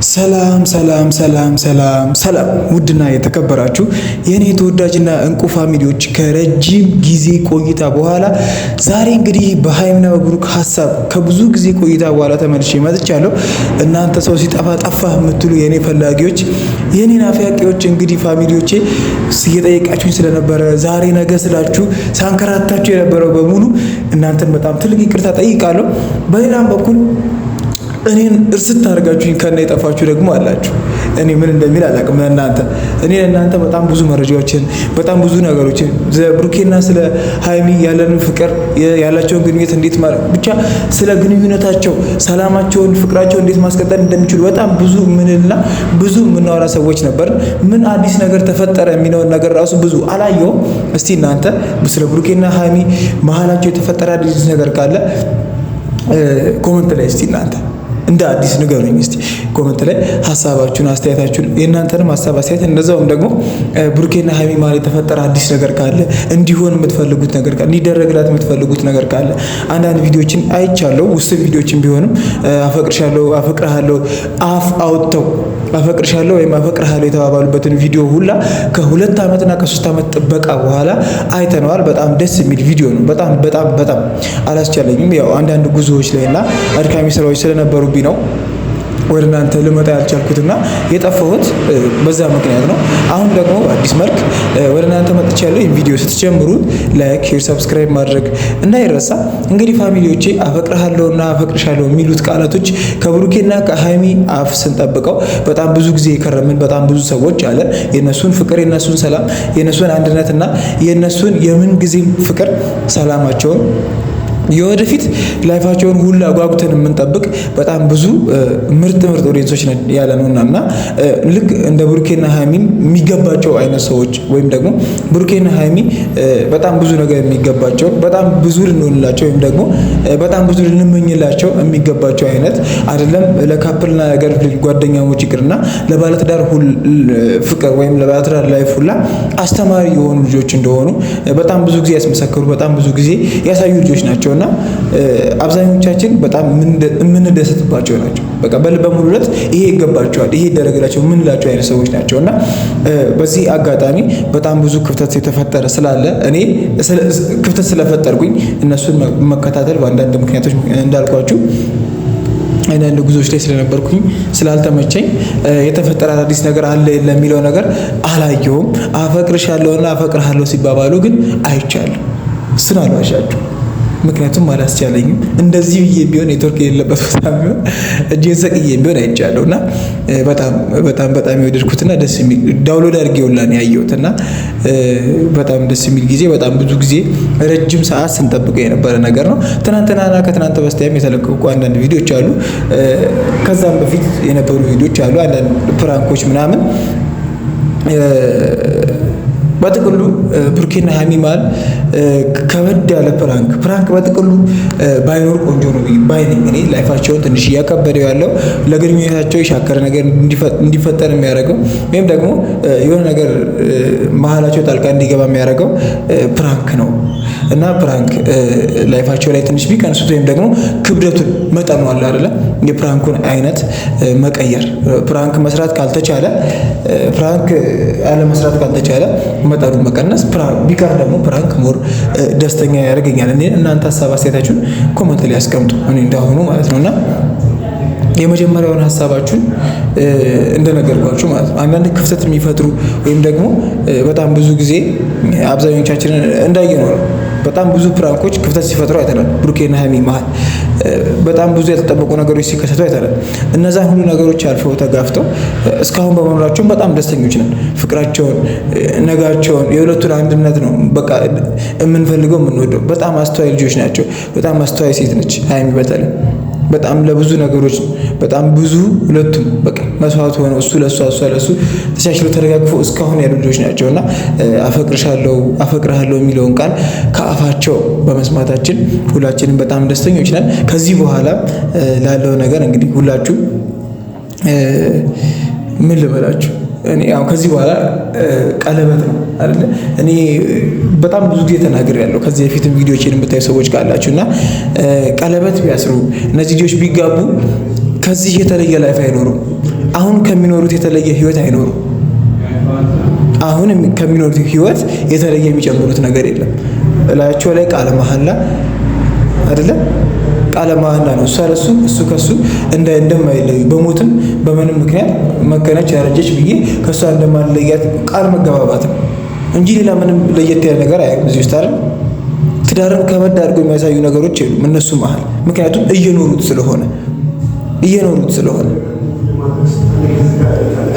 ሰላም ሰላም ሰላም ሰላም ሰላም ውድና የተከበራችሁ የኔ ተወዳጅና እንቁ ፋሚሊዎች ከረጅም ጊዜ ቆይታ በኋላ ዛሬ እንግዲህ በሃይሚና በብሩክ ሀሳብ ከብዙ ጊዜ ቆይታ በኋላ ተመልሼ መጥቻለሁ። እናንተ ሰው ሲጠፋ ጠፋ የምትሉ የኔ ፈላጊዎች፣ የኔ ናፋቂዎች እንግዲህ ፋሚሊዎቼ እየጠየቃችሁኝ ስለነበረ ዛሬ ነገ ስላችሁ ሳንከራታችሁ የነበረው በሙሉ እናንተን በጣም ትልቅ ይቅርታ ጠይቃለሁ። በሌላም በኩል እኔን እርስት አድርጋችሁኝ ከነ የጠፋችሁ ደግሞ አላችሁ። እኔ ምን እንደሚል አላውቅም። ለእናንተ በጣም ብዙ መረጃዎችን በጣም ብዙ ነገሮችን ብሩኬና ስለ ሃይሚ ያለንን ፍቅር ያላቸውን ግንኙነት እንዴት ብቻ ስለ ግንኙነታቸው ሰላማቸውን ፍቅራቸውን እንዴት ማስቀጠል እንደሚችሉ በጣም ብዙ ምንልና ብዙ የምናወራ ሰዎች ነበር። ምን አዲስ ነገር ተፈጠረ የሚለውን ነገር ራሱ ብዙ አላየውም። እስቲ እናንተ ስለ ብሩኬና ሃይሚ መሀላቸው የተፈጠረ አዲስ ነገር ካለ ኮሜንት ላይ እስቲ እናንተ እንደ አዲስ ንገሩኝ። እስቲ ኮሜንት ላይ ሐሳባችሁን አስተያየታችሁን የእናንተንም ሐሳብ አስተያየት እንደዛውም ደግሞ ብሩኬና ሃይሚ ማለት የተፈጠረ አዲስ ነገር ካለ እንዲሆን የምትፈልጉት ነገር ካለ እንዲደረግላት የምትፈልጉት ነገር ካለ አንዳንድ ቪዲዮችን አይቻለሁ። ውስን ቪዲዮችን ቢሆንም አፈቅርሻለሁ አፈቅርሃለሁ አፍ አውጥተው አፈቅርሻለሁ ወይም አፈቅርሃለሁ የተባባሉበትን ቪዲዮ ሁላ ከ2 ዓመትና ከ3 ዓመት ጥበቃ በኋላ አይተነዋል። በጣም ደስ የሚል ቪዲዮ ነው። በጣም አላስቻለኝም። ያው አንዳንድ ጉዞዎች ላይና አድካሚ ስራዎች ስለነበሩብኝ ነው ወደ እናንተ ልመጣ ያልቻልኩትና የጠፋሁት በዛ ምክንያት ነው። አሁን ደግሞ በአዲስ መልክ ወደ እናንተ መጥቻለሁ። ይሄን ቪዲዮ ስትጀምሩ ላይክ፣ ሼር፣ ሰብስክራይብ ማድረግ እንዳይረሳ። እንግዲህ ፋሚሊዎቼ አፈቅርሃለሁና አፈቅርሻለሁ የሚሉት ቃላቶች ከብሩኬና ከሃይሚ አፍ ስንጠብቀው በጣም ብዙ ጊዜ የከረምን በጣም ብዙ ሰዎች አለ። የነሱን ፍቅር፣ የነሱን ሰላም፣ የነሱን አንድነትና የነሱን የምን ጊዜም ፍቅር ሰላማቸውን የወደፊት ላይፋቸውን ሁሉ ጓጉተን የምንጠብቅ በጣም ብዙ ምርጥ ኦዲየንሶች ያለ ነውና ልክ እንደ ብሩኬና ሃይሚ የሚገባቸው አይነት ሰዎች ወይም ደግሞ ብሩኬና ሃይሚ በጣም ብዙ ነገር የሚገባቸው በጣም ብዙ ልንሆንላቸው ወይም ደግሞ በጣም ብዙ ልንመኝላቸው የሚገባቸው አይነት አይደለም። ለካፕልና ነገር ጓደኛሞች ይቅርና ለባለትዳር ፍቅር ወይም ለባለትዳር ላይፍ ሁላ አስተማሪ የሆኑ ልጆች እንደሆኑ በጣም ብዙ ጊዜ ያስመሰከሩ በጣም ብዙ ጊዜ ያሳዩ ልጆች ናቸው። እና አብዛኞቻችን በጣም የምንደሰትባቸው ናቸው። በቃ በልበ ሙሉነት ይሄ ይገባቸዋል ይሄ ይደረግላቸው የምንላቸው አይነት ሰዎች ናቸው። እና በዚህ አጋጣሚ በጣም ብዙ ክፍተት የተፈጠረ ስላለ እኔ ክፍተት ስለፈጠርኩኝ እነሱን መከታተል በአንዳንድ ምክንያቶች እንዳልኳችሁ አንዳንድ ጉዞዎች ላይ ስለነበርኩኝ ስላልተመቸኝ የተፈጠረ አዲስ ነገር አለ ለሚለው ነገር አላየሁም። አፈቅርሻለሁና አፈቅርሃለሁ ሲባባሉ ግን አይቻለሁ። እሱን አልዋሻችሁ። ምክንያቱም አላስቻለኝም። እንደዚህ ብዬ ቢሆን ኔትወርክ የሌለበት ቦታ ቢሆን እጄን ሰቅዬ ቢሆን አይቻለሁና በጣም የወደድኩትና ደስ የሚል ዳውንሎድ አድርጌውላ ነው ያየሁትና በጣም ደስ የሚል ጊዜ በጣም ብዙ ጊዜ ረጅም ሰዓት ስንጠብቀው የነበረ ነገር ነው። ትናንትናና ከትናንት በስቲያም የተለቀቁ አንዳንድ ቪዲዮዎች አሉ። ከዛም በፊት የነበሩ ቪዲዮዎች አሉ። አንዳንድ ፕራንኮች ምናምን በጥቅሉ ብሩኬና ሃይሚ ማለት ከበድ ያለ ፕራንክ በጥቅሉ ባይኖር ቆንጆ ነው ባይነኝ። እኔ ላይፋቸውን ትንሽ እያከበደው ያለው ለግንኙነታቸው የሻከረ ነገር እንዲፈጠር የሚያደርገው ወይም ደግሞ የሆነ ነገር መሀላቸው ጣልቃ እንዲገባ የሚያደርገው ፕራንክ ነው እና ፕራንክ ላይፋቸው ላይ ትንሽ ቢቀንሱት ወይም ደግሞ ክብደቱን መጠኑ አለ አይደለ የፕራንኩን አይነት መቀየር ፕራንክ መስራት ካልተቻለ ፕራንክ ያለ መስራት ካልተቻለ መጠኑን መቀነስ ቢቀር ደግሞ ፕራንክ ሞር ደስተኛ ያደርገኛል። እናንተ ሀሳብ አስተያየታችሁን ኮሜንት ላይ አስቀምጡ። እኔ እንዳሁኑ ማለት ነውና የመጀመሪያውን ሀሳባችሁን እንደነገርኳችሁ ማለት ነው። አንዳንድ ክፍተት የሚፈጥሩ ወይም ደግሞ በጣም ብዙ ጊዜ አብዛኞቻችንን እንዳየነው ነው በጣም ብዙ ፕራንኮች ክፍተት ሲፈጥሩ አይተናል። ብሩኬና ሃይሚ መሀል በጣም ብዙ ያልተጠበቁ ነገሮች ሲከሰቱ አይተናል። እነዛን ሁሉ ነገሮች አልፈው ተጋፍተው እስካሁን በመኖራቸው በጣም ደስተኞች ነን። ፍቅራቸውን ነጋቸውን የሁለቱን አንድነት ነው በቃ የምንፈልገው የምንወደው። በጣም አስተዋይ ልጆች ናቸው። በጣም አስተዋይ ሴት ነች ሃይሚ በተለይ በጣም ለብዙ ነገሮች በጣም ብዙ ሁለቱም በቃ መስዋዕት ሆነው እሱ ለሱ እሷ ለሱ ተሻሽለው ተደጋግፈው እስካሁን ያሉ ልጆች ናቸውና አፈቅርሃለሁ የሚለውን ቃል ከአፋቸው በመስማታችን ሁላችንም በጣም ደስተኞች ነን። ከዚህ በኋላ ላለው ነገር እንግዲህ ሁላችሁ ምን ልበላችሁ እኔ ያው ከዚህ በኋላ ቀለበት ነው አይደል? እኔ በጣም ብዙ ጊዜ ተናግሬያለሁ። ከዚህ በፊትም ቪዲዮዎችን የምታዩ ሰዎች ካላችሁና ቀለበት ቢያስሩ እነዚህ ልጆች ቢጋቡ ከዚህ የተለየ ላይፍ አይኖሩም። አሁን ከሚኖሩት የተለየ ህይወት አይኖሩም። አሁን ከሚኖሩት ህይወት የተለየ የሚጨምሩት ነገር የለም። እላቸው ላይ ቃለ መሐላ አይደለም ቃለ መሐላ ነው። እሷ ለሱ እሱ ከሱ እንደማይለዩ በሞትም በምንም ምክንያት መገናች ያረጀች ብዬ ከሷ እንደማልለያት ቃል መገባባት እንጂ ሌላ ምንም ለየት ያለ ነገር አያውቅም እዚህ ውስጥ አይደል። ትዳርን ከበድ አድርገው የሚያሳዩ ነገሮች የሉም እነሱ መሀል። ምክንያቱም እየኖሩት ስለሆነ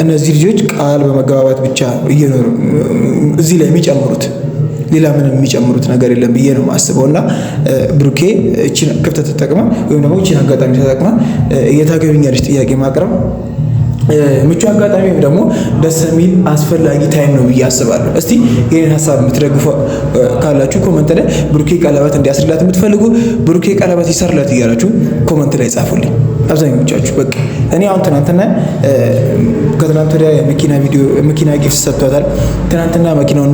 እነዚህ ልጆች ቃል በመገባባት ብቻ እየኖሩ እዚህ ላይ የሚጨምሩት ሌላ ምንም የሚጨምሩት ነገር የለም ብዬ ነው የማስበው። እና ብሩኬ እቺን ክፍተት ተጠቅማ ወይም ደግሞ እቺን አጋጣሚ ተጠቅማ እየታገቢኛለች ጥያቄ ማቅረብ ምቹ አጋጣሚ ወይም ደግሞ ደስ የሚል አስፈላጊ ታይም ነው ብዬ አስባለሁ። እስቲ ይሄን ሐሳብ የምትደግፉ ካላችሁ ኮመንት ላይ ብሩኬ ቀለበት እንዲያስርላት የምትፈልጉ ብሩኬ ቀለበት ይሰርላት እያላችሁ ኮመንት ላይ ጻፉልኝ። አብዛኞቻችሁ በቃ እኔ አሁን ትናንትና ከትናንት ወዲያ መኪና ጊፍት ሰጥቷታል። ትናንትና መኪናውን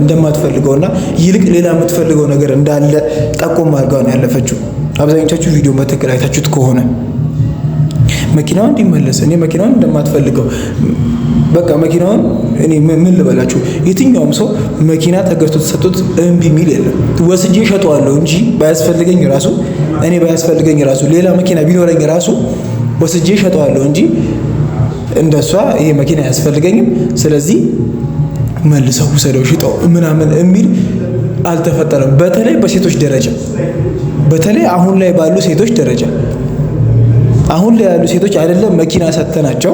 እንደማትፈልገውና ይልቅ ሌላ የምትፈልገው ነገር እንዳለ ጠቆም አድርጋ ነው ያለፈችው። አብዛኞቻችሁ ቪዲዮን በትክክል አይታችሁት ከሆነ መኪናውን እንዲመለስ እኔ መኪናውን እንደማትፈልገው በቃ መኪናውን እኔ ምን ልበላችሁ፣ የትኛውም ሰው መኪና ተገዝቶ ተሰጥቶት እምቢ የሚል የለም። ወስጄ እሸጠዋለሁ እንጂ ባያስፈልገኝ ራሱ ሌላ መኪና ቢኖረኝ ራሱ ወስጄ እሸጠዋለሁ እንጂ እንደሷ ይሄ መኪና አያስፈልገኝም፣ ስለዚህ መልሰው ውሰደው ሽጠው ምናምን የሚል አልተፈጠረም። በተለይ በሴቶች ደረጃ በተለይ አሁን ላይ ባሉ ሴቶች ደረጃ አሁን ላይ ያሉ ሴቶች አይደለም መኪና ሰተናቸው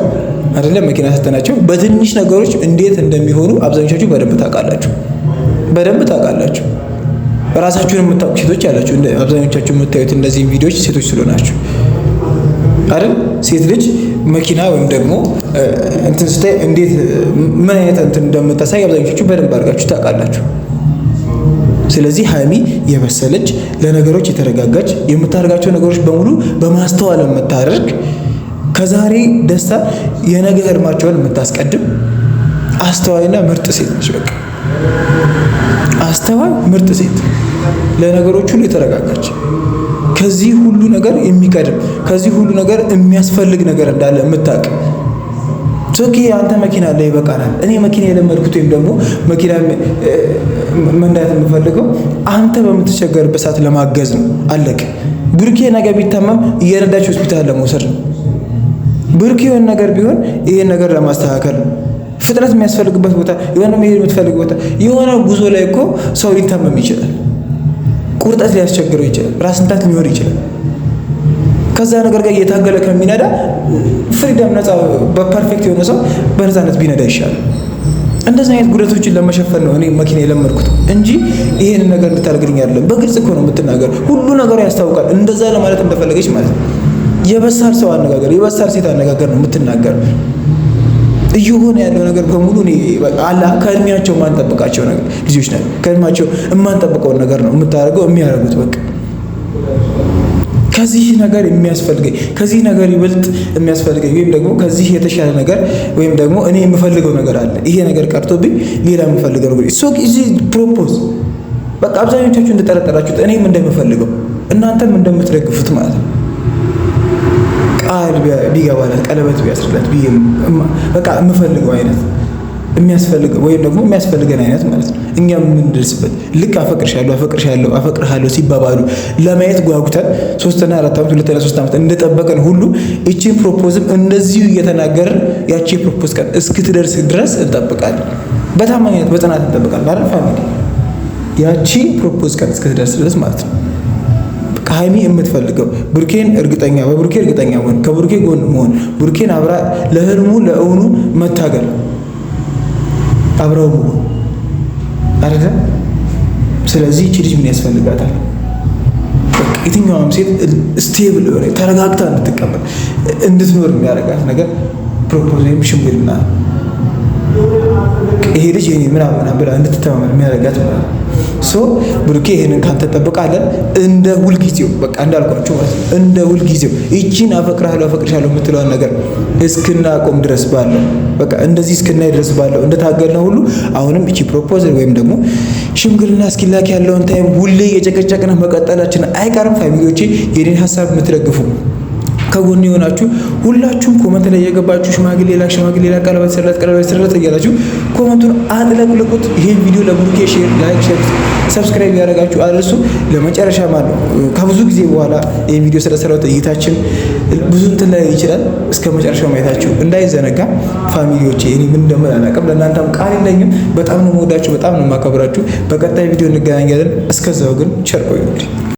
በትንሽ ነገሮች እንዴት እንደሚሆኑ አብዛኞቻችሁ በደንብ ታውቃላችሁ። ራሳችሁን የምታውቁ ሴቶች ያላችሁ አብዛኞቻችሁ የምታዩት እንደዚህ ቪዲዮዎች ሴቶች ስለሆናችሁ አይደል። ሴት ልጅ መኪና ወይም ደግሞ እንትን ስታይ እንዴት ምን አይነት እንትን እንደምታሳይ አብዛኞቻችሁ በደንብ አድርጋችሁ ታውቃላችሁ። ስለዚህ ሀይሚ የበሰለች ለነገሮች የተረጋጋች የምታደርጋቸው ነገሮች በሙሉ በማስተዋል የምታደርግ ከዛሬ ደስታ የነገ ህልማቸውን የምታስቀድም አስተዋይና ምርጥ ሴት ነች። በቃ አስተዋይ ምርጥ ሴት ለነገሮች ሁሉ የተረጋጋች ከዚህ ሁሉ ነገር የሚቀድም ከዚህ ሁሉ ነገር የሚያስፈልግ ነገር እንዳለ የምታውቅ ሶኪ አንተ መኪና ላይ ይበቃናል። እኔ መኪና የለመድኩት ወይም ደግሞ መኪና መንዳት የምፈልገው አንተ በምትቸገርበት ሰዓት ለማገዝ ነው። አለቀ። ብሩኬ ነገር ቢታመም እየረዳች ሆስፒታል ለመውሰድ ነው። ብሩኬ የሆነ ነገር ቢሆን ይሄን ነገር ለማስተካከል ነው። ፍጥነት የሚያስፈልግበት ቦታ የሆነ መሄድ የምትፈልግ ቦታ የሆነ ጉዞ ላይ እኮ ሰው ሊታመም ይችላል። ቁርጠት ሊያስቸግረው ይችላል። ራስ ምታት ሊኖር ይችላል። ከዛ ነገር ጋር እየታገለ ከሚነዳ ፍሪደም ነፃ በፐርፌክት የሆነ ሰው በነፃነት ቢነዳ ይሻላል። እንደዚህ አይነት ጉዳቶችን ለመሸፈን ነው እኔ መኪና የለመድኩት እንጂ ይሄን ነገር እንድታደርግልኝ አይደለም። በግልጽ እኮ ነው የምትናገር። ሁሉ ነገሩ ያስታውቃል። እንደዛ ለማለት እንደፈለገች ማለት ነው። የበሳል ሰው አነጋገር፣ የበሳል ሴት አነጋገር ነው የምትናገር። እየሆነ ያለው ነገር በሙሉ እኔ አላ ከእድሜያቸው የማንጠብቃቸው ነገር ልጆች ናቸው። ከእድሜያቸው የማንጠብቀውን ነገር ነው የምታደርገው የሚያደርጉት በቃ ከዚህ ነገር የሚያስፈልገኝ ከዚህ ነገር ይበልጥ የሚያስፈልገኝ ወይም ደግሞ ከዚህ የተሻለ ነገር ወይም ደግሞ እኔ የምፈልገው ነገር አለ። ይሄ ነገር ቀርቶብኝ ሌላ የምፈልገው ነገር ሶ እዚህ ፕሮፖዝ በቃ አብዛኞቻችሁ እንደጠረጠራችሁት እኔም እንደምፈልገው እናንተም እንደምትደግፉት ማለት ነው። ቃል ቢገባላት ቀለበት ቢያስርላት በቃ የምፈልገው አይነት የሚያስፈልገው ወይም ደግሞ የሚያስፈልገን አይነት ማለት ነው። እኛም የምንደርስበት ልክ አፈቅርሃለሁ ሲባባሉ ለማየት ጓጉተን 3 እና 4 ዓመት 2 እና 3 ዓመት እንደጠበቀን ሁሉ እቺን ፕሮፖዝም እንደዚሁ እየተናገርን ያቺ ፕሮፖዝ ቀን እስክትደርስ ድረስ እንጠብቃለን። በታማኝነት በጽናት እንጠብቃለን አይደል ፋሚሊ? ያቺ ፕሮፖዝ ቀን እስክትደርስ ድረስ ማለት ነው። ሀይሚ የምትፈልገው በብሩኬ እርግጠኛ መሆን፣ ከብሩኬ ጎን መሆን፣ ብሩኬን አብራ ለህልሙ ለእውኑ መታገል አብረው መሆን አይደል? ስለዚህ እቺ ልጅ ምን ያስፈልጋታል? የትኛውም ሴት ስቴብል ሆነ ተረጋግታ እንድትቀበል እንድትኖር የሚያደርጋት ነገር ፕሮፖዝ ወይም ሽምግልና ይሄ ልጅ የኔ ምናምን ብላ እንድትተማመን የሚያደርጋት ማለት ነው። ሶ ብሩኬ ይሄንን ካንተ ተጠብቃለን። እንደ ሁልጊዜው በቃ እንዳልኳችሁ ማለት ነው። እንደ ሁልጊዜው እቺን አፈቅርሻለሁ የምትለውን ነገር እስክናቆም ድረስ ባለው በቃ እንደዚህ እስክናይ ድረስ ባለው እንደታገልነው ሁሉ አሁንም እቺ ፕሮፖዛል ወይም ደግሞ ሽምግልና እስኪላክ ያለውን ታይም ሁሌ የጨቀጨቅን መቀጠላችን አይቀርም። ፋሚሊዎቼ የኔን ሀሳብ የምትደግፉ ከጎን የሆናችሁ ሁላችሁም ኮመንት ላይ የገባችሁ ሽማግሌ ላክ ቀለበት ስርለት እያላችሁ ኮመንቱን አጥለቅልቁት። ይሄ ቪዲዮ ለብሩኬ ሼር፣ ላይክ፣ ሼር፣ ሰብስክራይብ ያደረጋችሁ አድርሱ። ለመጨረሻ ማለት ከብዙ ጊዜ በኋላ ይሄ ቪዲዮ ስለሰራሁት እይታችን ብዙ እንትን ላይ ይችላል። እስከ መጨረሻው ማየታችሁ እንዳይዘነጋ ፋሚሊዎቼ። እኔ ምን እንደምን አላውቅም፣ ለእናንተም ቃል የለኝም። በጣም ነው የምወዳችሁ፣ በጣም ነው የማከብራችሁ። በቀጣይ ቪዲዮ እንገናኛለን። እስከዛው ግን ቸር ቆዩልኝ።